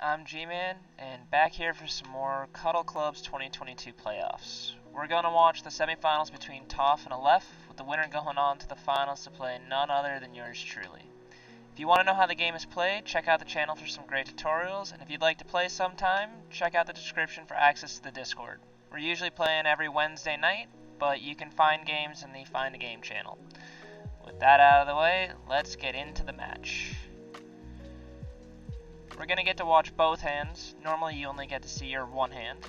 I'm G-Man, and back here for some more Cuddle Club's 2022 playoffs. We're going to watch the semifinals between Toph and Aleph, with the winner going on to the finals to play none other than yours truly. If you want to know how the game is played, check out the channel for some great tutorials, and if you'd like to play sometime, check out the description for access to the Discord. We're usually playing every Wednesday night, but you can find games in the Find a Game channel. With that out of the way, let's get into the match. We're going to get to watch both hands. Normally you only get to see your one hand,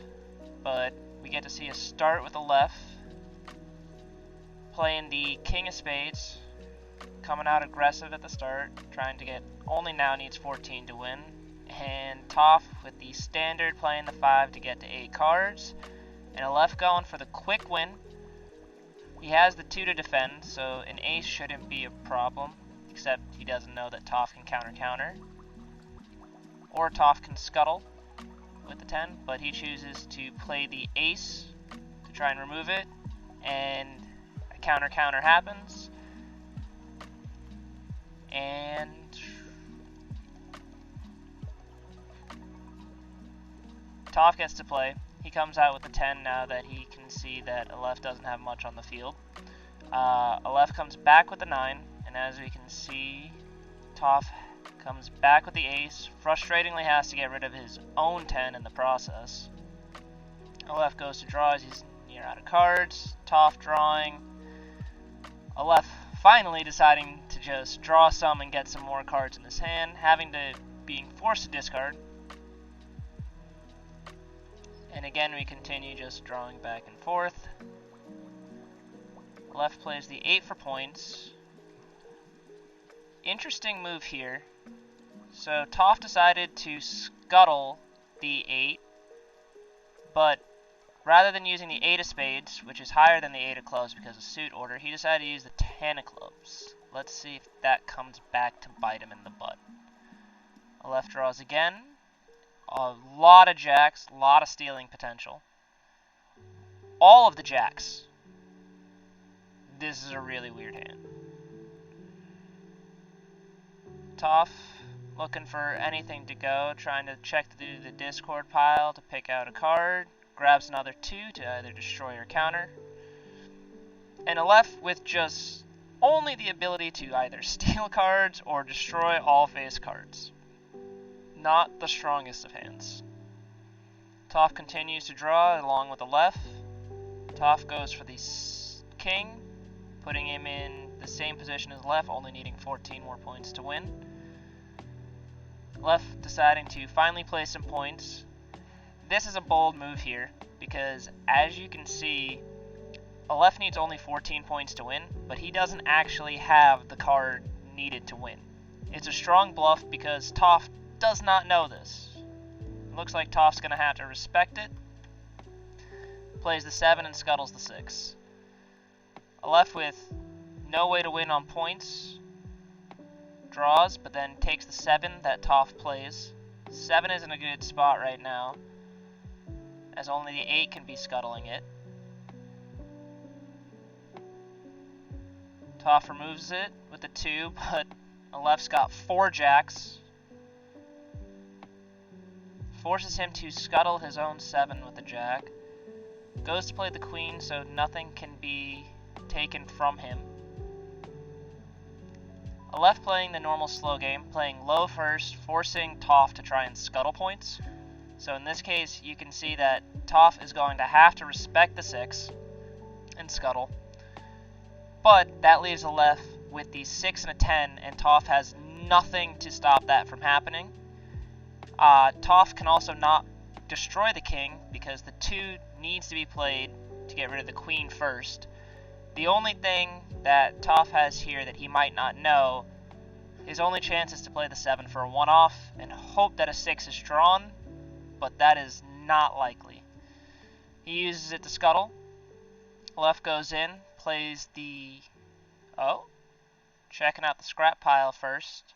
but we get to see a start with Aleph, playing the King of Spades, coming out aggressive at the start, trying to get, only now needs 14 to win, and Toph with the standard playing the 5 to get to 8 cards, and Aleph going for the quick win. He has the 2 to defend, so an ace shouldn't be a problem, except he doesn't know that Toph can counter. Or Toph can scuttle with the 10, but he chooses to play the ace to try and remove it, and a counter happens, and Toph gets to play. He comes out with the 10 now that he can see that Aleph doesn't have much on the field. Aleph comes back with the 9, and as we can see, Toph comes back with the ace, frustratingly has to get rid of his own 10 in the process. Aleph goes to draw as he's near out of cards, Toph drawing, Aleph finally deciding to just draw some and get some more cards in his hand, being forced to discard. And again we continue just drawing back and forth. Aleph plays the 8 for points. Interesting move here. So Toph decided to scuttle the 8, but rather than using the 8 of spades, which is higher than the 8 of clubs because of suit order, he decided to use the 10 of clubs. Let's see if that comes back to bite him in the butt. Aleph draws again. A lot of jacks, a lot of stealing potential. All of the jacks. This is a really weird hand. Toph looking for anything to go, trying to check through the Discord pile to pick out a card, grabs another 2 to either destroy or counter, and Aleph with just only the ability to either steal cards or destroy all face cards. Not the strongest of hands. Toph continues to draw along with Aleph. Toph goes for the king, putting him in the same position as Aleph, only needing 14 more points to win. Aleph deciding to finally play some points. This is a bold move here because, as you can see, Aleph needs only 14 points to win, but he doesn't actually have the card needed to win. It's a strong bluff because Toph does not know this. It looks like Toph's going to have to respect it. Plays the 7 and scuttles the 6. Aleph with no way to win on points, draws, but then takes the 7 that Toph plays. 7 is in a good spot right now, as only the 8 can be scuttling it. Toph removes it with the 2, but Aleph's got 4 jacks. Forces him to scuttle his own 7 with the jack. Goes to play the queen, so nothing can be taken from him. Aleph playing the normal slow game, playing low first, forcing Toph to try and scuttle points. So in this case, you can see that Toph is going to have to respect the 6 and scuttle. But that leaves Aleph with the 6 and a 10, and Toph has nothing to stop that from happening. Toph can also not destroy the king because the 2 needs to be played to get rid of the queen first. The only thing that Toph has here that he might not know, his only chance is to play the 7 for a 1-off and hope that a 6 is drawn, but that is not likely. He uses it to scuttle. Aleph goes in, plays the... checking out the scrap pile first,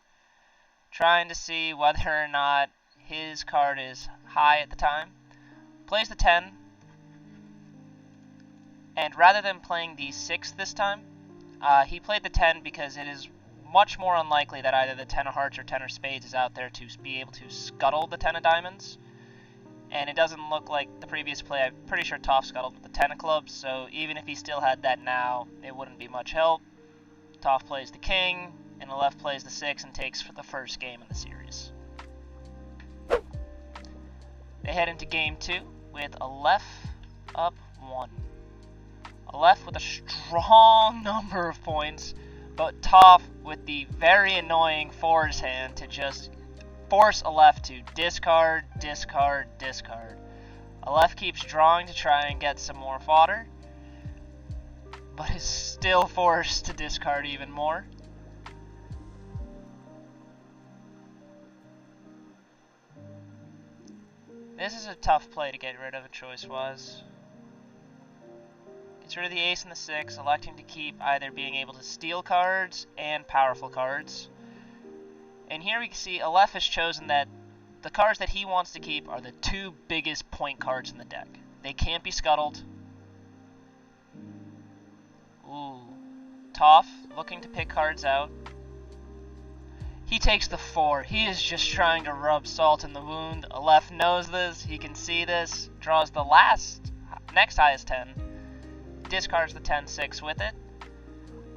trying to see whether or not his card is high at the time. Plays the 10. And rather than playing the 6 this time, he played the 10 because it is much more unlikely that either the 10 of hearts or 10 of spades is out there to be able to scuttle the 10 of diamonds. And it doesn't look like the previous play. I'm pretty sure Toph scuttled with the 10 of clubs, so even if he still had that now, it wouldn't be much help. Toph plays the king, and Aleph plays the 6 and takes for the first game in the series. They head into game 2 with Aleph up 1. Aleph with a strong number of points, but Toph with the very annoying fours hand to just force Aleph to discard, discard, discard. Aleph keeps drawing to try and get some more fodder, but is still forced to discard even more. This is a tough play to get rid of choice-wise. Gets rid of the ace and the 6, electing to keep either being able to steal cards and powerful cards. And here we can see Aleph has chosen that the cards that he wants to keep are the 2 biggest point cards in the deck. They can't be scuttled. Ooh. Toph looking to pick cards out. He takes the 4. He is just trying to rub salt in the wound. Aleph knows this. He can see this. Draws the next highest 10. Discards the 10-6 with it.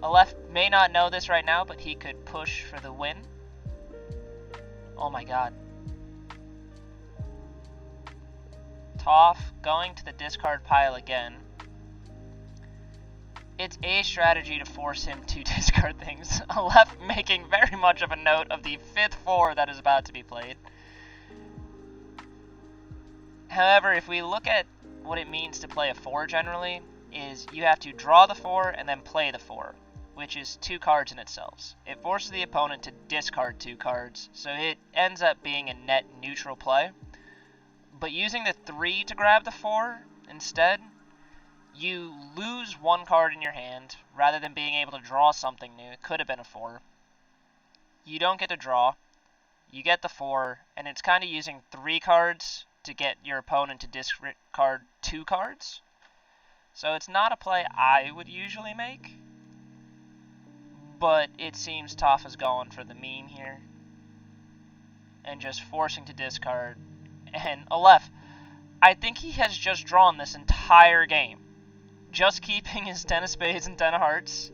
Aleph may not know this right now, but he could push for the win. Oh my god. Toph going to the discard pile again. It's a strategy to force him to discard things. Aleph making very much of a note of the 5th 4 that is about to be played. However, if we look at what it means to play a 4 generally, is you have to draw the 4 and then play the 4, which is 2 cards in itself. It forces the opponent to discard 2 cards, so it ends up being a net neutral play. But using the 3 to grab the 4 instead, you lose 1 card in your hand rather than being able to draw something new. It could have been a 4. You don't get to draw, you get the 4, and it's kind of using 3 cards to get your opponent to discard 2 cards. So it's not a play I would usually make, but it seems Toph is going for the meme here and just forcing to discard. And Aleph, I think he has just drawn this entire game, just keeping his 10 of spades and 10 of hearts.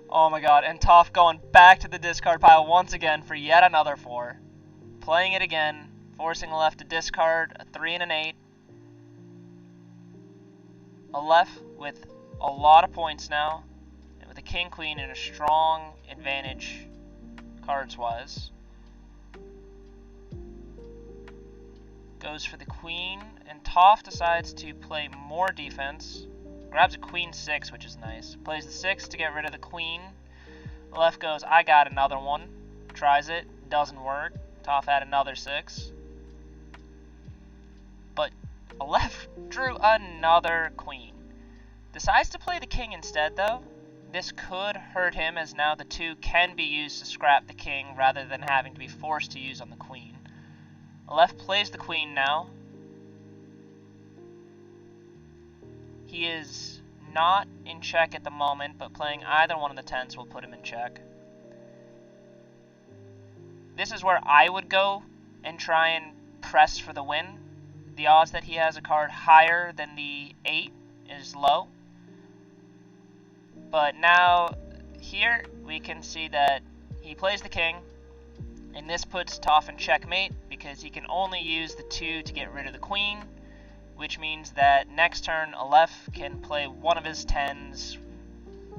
Oh my god, and Toph going back to the discard pile once again for yet another 4. Playing it again, forcing Aleph to discard a 3 and an 8. Aleph with a lot of points now, and with a king-queen in a strong advantage cards-wise. Goes for the queen, and Toph decides to play more defense. Grabs a queen 6, which is nice. Plays the 6 to get rid of the queen. Aleph goes, I got another one. Tries it, doesn't work. Toph had another 6. But Aleph drew another queen. Decides to play the king instead, though. This could hurt him, as now the 2 can be used to scrap the king rather than having to be forced to use on the queen. Aleph plays the queen now. He is not in check at the moment, but playing either one of the 10s will put him in check. This is where I would go and try and press for the win. The odds that he has a card higher than the 8 is low. But now, here, we can see that he plays the king, and this puts Toph in checkmate, because he can only use the 2 to get rid of the queen, which means that next turn, Aleph can play one of his 10s,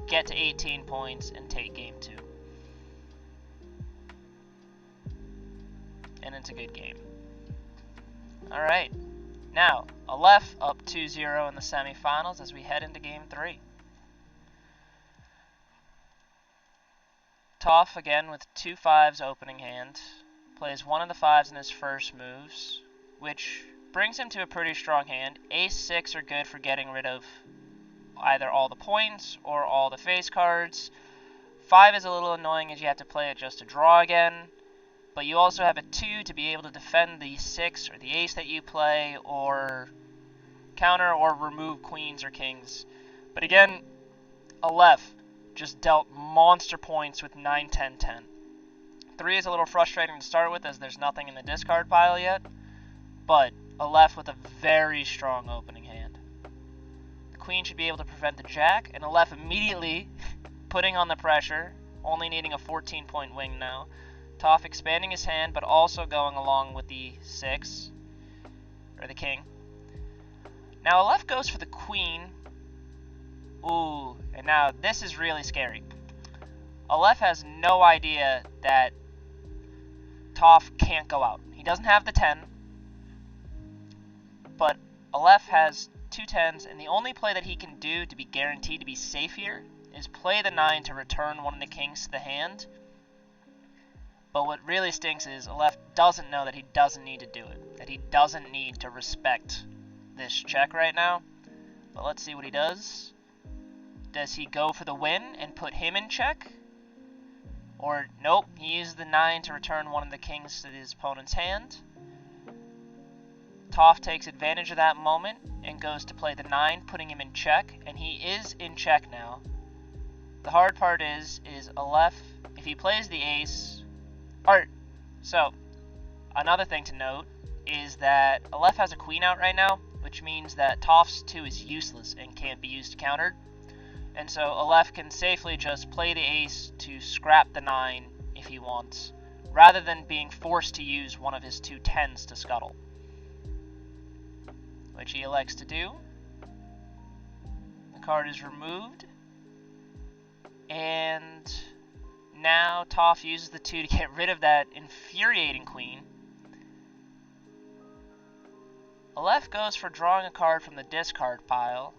get to 18 points, and take game 2. And it's a good game. Alright, now, Aleph up 2-0 in the semifinals as we head into game 3. Toph, again, with 2 5s opening hand, plays one of the 5s in his first moves, which brings him to a pretty strong hand. Ace 6 are good for getting rid of either all the points or all the face cards. 5 is a little annoying as you have to play it just to draw again, but you also have a 2 to be able to defend the 6 or the ace that you play, or counter or remove queens or kings. But again, Aleph, just dealt monster points with 9, 10, 10. 3 is a little frustrating to start with as there's nothing in the discard pile yet, but Aleph with a very strong opening hand. The queen should be able to prevent the jack, and Aleph immediately putting on the pressure, only needing a 14-point wing now. Toph expanding his hand, but also going along with the 6, or the king. Now Aleph goes for the queen. Ooh, and now this is really scary. Aleph has no idea that Toph can't go out. He doesn't have the 10, but Aleph has 2 10s, and the only play that he can do to be guaranteed to be safe here is play the 9 to return one of the kings to the hand. But what really stinks is Aleph doesn't know that he doesn't need to do it, that he doesn't need to respect this check right now. But let's see what he does. Does he go for the win and put him in check? Or, nope, he used the 9 to return one of the kings to his opponent's hand. Toph takes advantage of that moment and goes to play the 9, putting him in check, and he is in check now. The hard part is Aleph, if he plays the ace, so another thing to note is that Aleph has a queen out right now, which means that Toph's 2 is useless and can't be used countered. And so Aleph can safely just play the ace to scrap the 9 if he wants, rather than being forced to use one of his 2 10s to scuttle, which he elects to do. The card is removed, and now Toph uses the 2 to get rid of that infuriating queen. Aleph goes for drawing a card from the discard pile.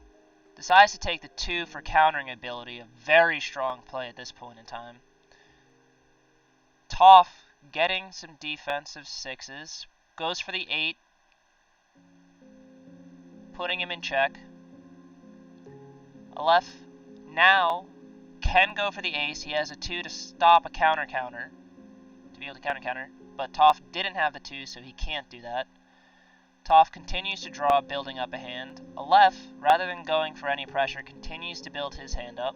Decides to take the 2 for countering ability, a very strong play at this point in time. Toph getting some defensive 6s, goes for the 8, putting him in check. Aleph now can go for the ace. He has a 2 to stop a counter, to be able to counter, but Toph didn't have the 2, so he can't do that. Toph continues to draw, building up a hand. Aleph, rather than going for any pressure, continues to build his hand up.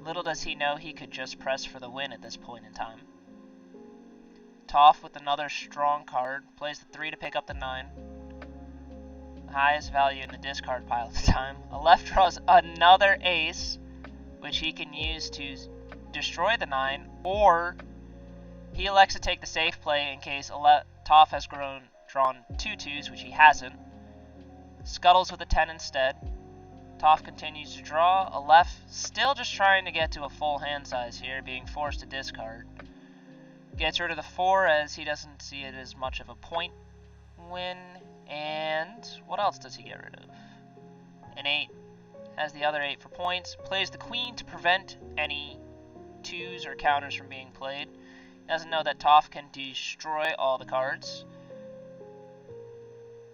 Little does he know he could just press for the win at this point in time. Toph, with another strong card, plays the 3 to pick up the 9. The highest value in the discard pile at the time. Aleph draws another ace, which he can use to destroy the 9, or he elects to take the safe play in case Toph has drawn 2 2s, which he hasn't. Scuttles with a 10 instead. Toph continues to draw. Aleph still just trying to get to a full hand size here, being forced to discard. Gets rid of the 4 as he doesn't see it as much of a point win. And what else does he get rid of? An 8. Has the other 8 for points. Plays the queen to prevent any 2s or counters from being played. Doesn't know that Toph can destroy all the cards.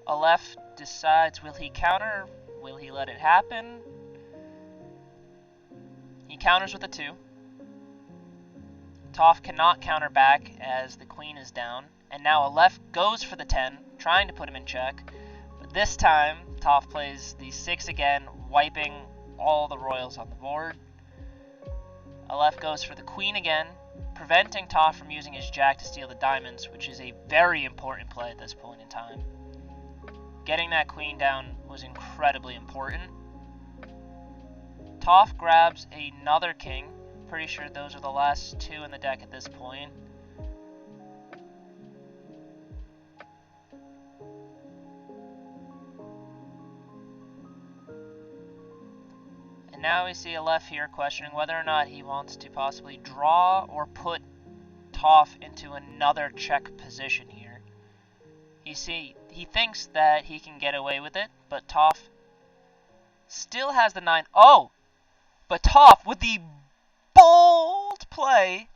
Aleph decides, will he counter? Will he let it happen? He counters with a 2. Toph cannot counter back as the queen is down. And now Aleph goes for the 10, trying to put him in check. But this time, Toph plays the 6 again, wiping all the royals on the board. Aleph goes for the queen again, preventing Toph from using his jack to steal the diamonds, which is a very important play at this point in time. Getting that queen down was incredibly important. Toph grabs another king. Pretty sure those are the last 2 in the deck at this point. And now we see Aleph here questioning whether or not he wants to possibly draw or put Toph into another check position here. He thinks that he can get away with it, but Toph still has the 9. Oh! But Toph, with the bold play,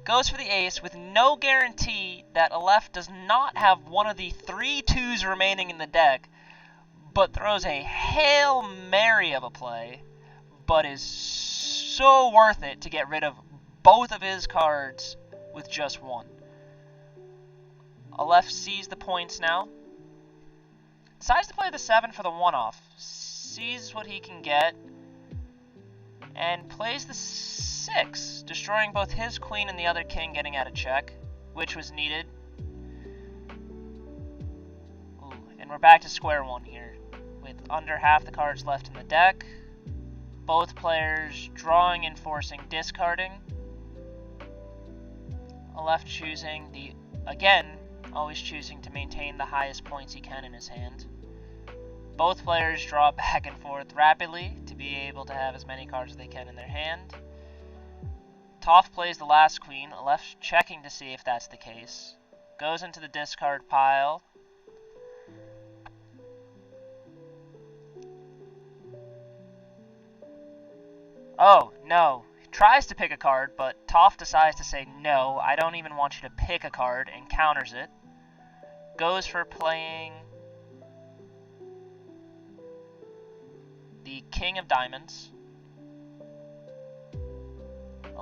goes for the ace with no guarantee that Aleph does not have one of the 3 2s remaining in the deck, but throws a Hail Mary of a play, but is so worth it to get rid of both of his cards with just 1. Aleph sees the points now. Decides to play the 7 for the 1-off. Sees what he can get. and plays the 6, destroying both his queen and the other king getting out of check, which was needed. Ooh, and we're back to square one here, with under half the cards left in the deck. Both players drawing and forcing discarding. Left choosing the, again, always choosing to maintain the highest points he can in his hand. Both players draw back and forth rapidly to be able to have as many cards as they can in their hand. Toph plays the last queen, left checking to see if that's the case. Goes into the discard pile. Oh, no. Tries to pick a card, but Toph decides to say, no, I don't even want you to pick a card, and counters it. Goes for playing the King of Diamonds.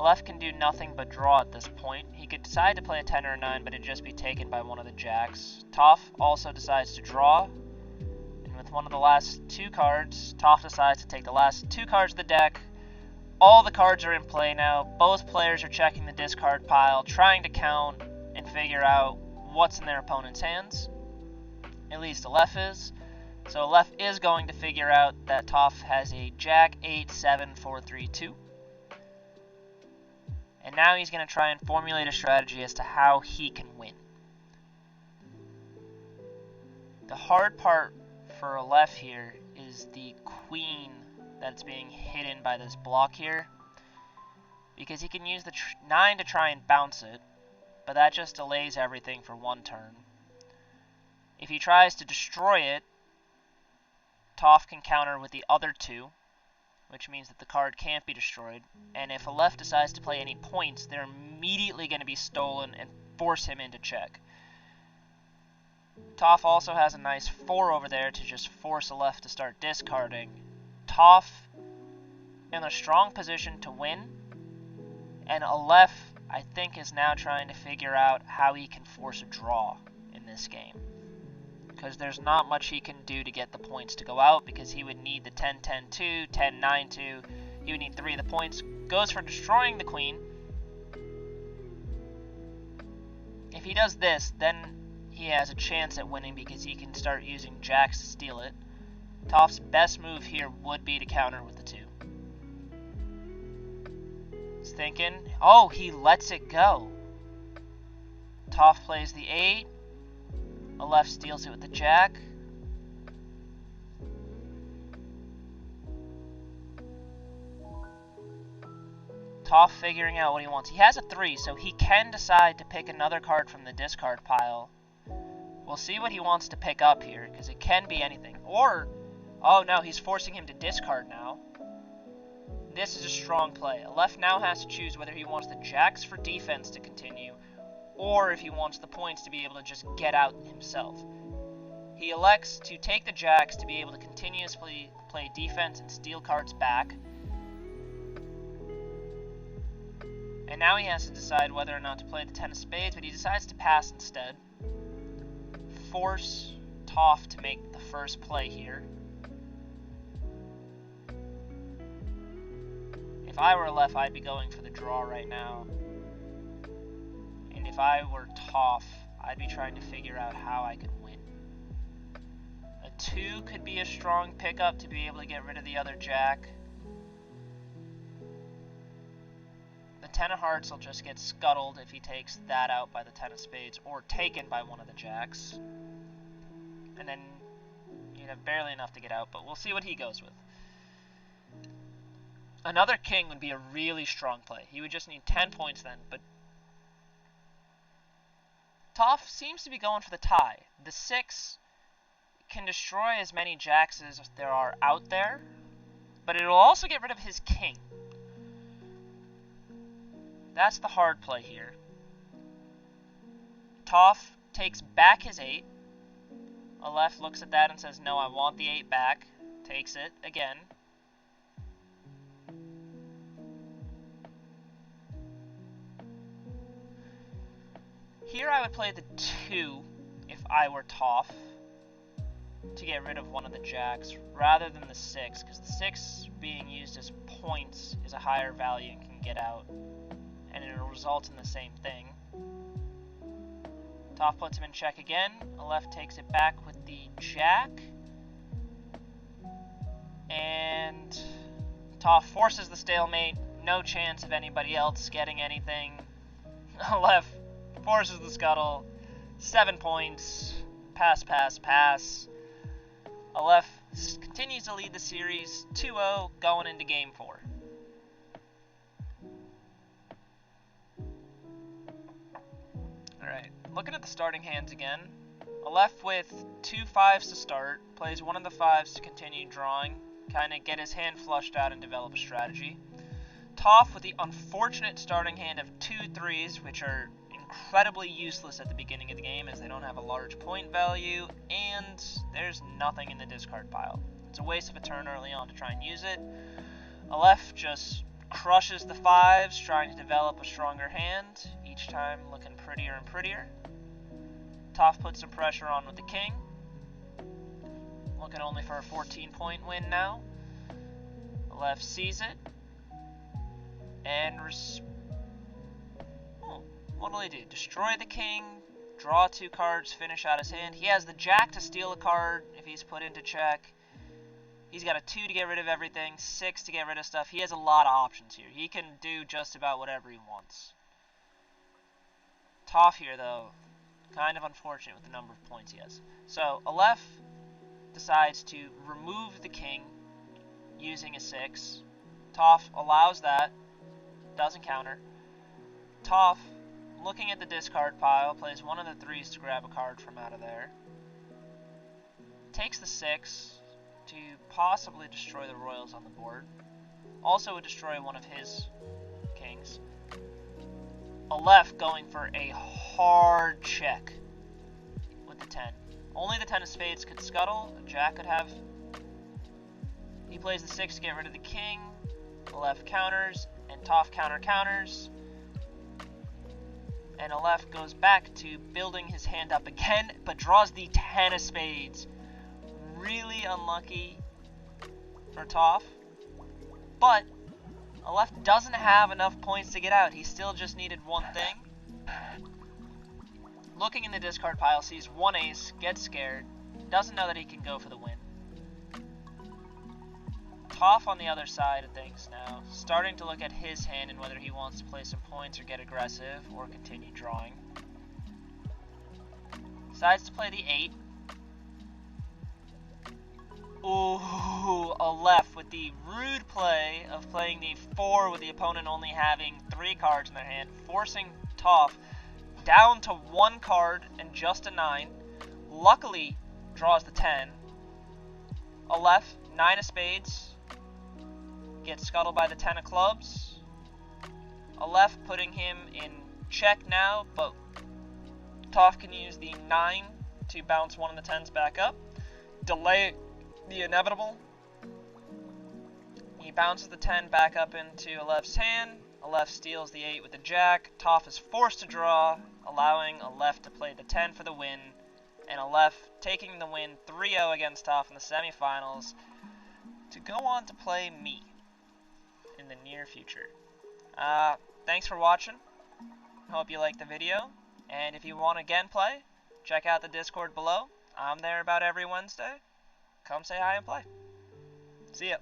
Left can do nothing but draw at this point. He could decide to play a 10 or a 9, but it'd just be taken by one of the jacks. Toph also decides to draw, and with one of the last 2 cards, Toph decides to take the last 2 cards of the deck. All the cards are in play now. Both players are checking the discard pile, trying to count and figure out what's in their opponent's hands. At least Aleph is. So Aleph is going to figure out that Toph has a Jack, 8, 7, 4, 3, 2. And now he's going to try and formulate a strategy as to how he can win. The hard part for Aleph here is the queen that's being hidden by this block here, because he can use the 9 to try and bounce it, but that just delays everything for 1 turn. If he tries to destroy it, Toph can counter with the other 2, which means that the card can't be destroyed, and if Aleph decides to play any points, they're immediately going to be stolen and force him into check. Toph also has a nice 4 over there to just force Aleph to start discarding. Toph in a strong position to win, and Aleph, I think, is now trying to figure out how he can force a draw in this game, because there's not much he can do to get the points to go out, because he would need the 10-10-2, 10-9-2, he would need 3 of the points. Goes for destroying the queen. If he does this, then he has a chance at winning, because he can start using jacks to steal it. Toph's best move here would be to counter with the 2. He's thinking, oh, he lets it go. Toph plays the 8. Aleph steals it with the jack. Toph figuring out what he wants. He has a 3, so he can decide to pick another card from the discard pile. We'll see what he wants to pick up here, because it can be anything. Or, oh no, he's forcing him to discard now. This is a strong play. Aleph now has to choose whether he wants the jacks for defense to continue, or if he wants the points to be able to just get out himself. He elects to take the jacks to be able to continuously play defense and steal cards back. And now he has to decide whether or not to play the 10 of spades, but he decides to pass instead. Force Toph to make the first play here. If I were Aleph, I'd be going for the draw right now. And if I were Toph, I'd be trying to figure out how I could win. A 2 could be a strong pickup to be able to get rid of the other jack. The 10 of hearts will just get scuttled if he takes that out by the 10 of spades, or taken by one of the jacks. And then you'd have barely enough to get out, but we'll see what he goes with. Another king would be a really strong play. He would just need 10 points then, but Toph seems to be going for the tie. The 6 can destroy as many jacks as there are out there, but it will also get rid of his king. That's the hard play here. Toph takes back his 8. Aleph looks at that and says, no, I want the 8 back. Takes it again. Here I would play the 2 if I were Toph, to get rid of one of the jacks rather than the 6, because the 6 being used as points is a higher value and can get out, and it'll result in the same thing. Toph puts him in check again. Aleph takes it back with the jack, and Toph forces the stalemate. No chance of anybody else getting anything. Aleph forces the scuttle. 7 points. Pass, pass, pass. Aleph continues to lead the series 2-0 going into game 4. Alright, looking at the starting hands again. Aleph with 2 5s to start, plays one of the 5s to continue drawing, kind of get his hand flushed out and develop a strategy. Toph with the unfortunate starting hand of 2 3s, which are incredibly useless at the beginning of the game as they don't have a large point value, and there's nothing in the discard pile. It's a waste of a turn early on to try and use it. Aleph just crushes the 5s, trying to develop a stronger hand, each time looking prettier and prettier. Toph puts some pressure on with the king, looking only for a 14-point win now. Aleph sees it, and what'll he do? Destroy the king, draw 2 cards, finish out his hand. He has the jack to steal a card if he's put into check. He's got a 2 to get rid of everything, 6 to get rid of stuff. He has a lot of options here. He can do just about whatever he wants. Toph here, though, kind of unfortunate with the number of points he has. So Aleph decides to remove the king using a 6. Toph allows that, doesn't counter. Toph, looking at the discard pile, plays one of the 3s to grab a card from out of there. Takes the 6 to possibly destroy the royals on the board. Also would destroy one of his kings. Aleph going for a hard check with the 10. Only the 10 of spades could scuttle. A jack could have. He plays the 6 to get rid of the king. Aleph counters, and Toph counters. And Aleph goes back to building his hand up again, but draws the 10 of spades. Really unlucky for Toph. But Aleph doesn't have enough points to get out. He still just needed one thing. Looking in the discard pile, sees 1 ace, gets scared, doesn't know that he can go for the win. Toph on the other side of things now, starting to look at his hand and whether he wants to play some points or get aggressive or continue drawing. Decides to play the 8. Ooh, Aleph with the rude play of playing the 4 with the opponent only having 3 cards in their hand, forcing Toph down to 1 card and just a 9. Luckily, draws the 10. Aleph, 9 of spades, gets scuttled by the 10 of clubs. Aleph putting him in check now, but Toph can use the 9 to bounce one of the 10s back up. Delay the inevitable. He bounces the 10 back up into Aleph's hand. Aleph steals the 8 with the jack. Toph is forced to draw, allowing Aleph to play the 10 for the win. And Aleph taking the win 3-0 against Toph in the semifinals to go on to play me in the near future. Thanks for watching. Hope you liked the video. And if you want to again play, check out the Discord below. I'm there about every Wednesday. Come say hi and play. See ya.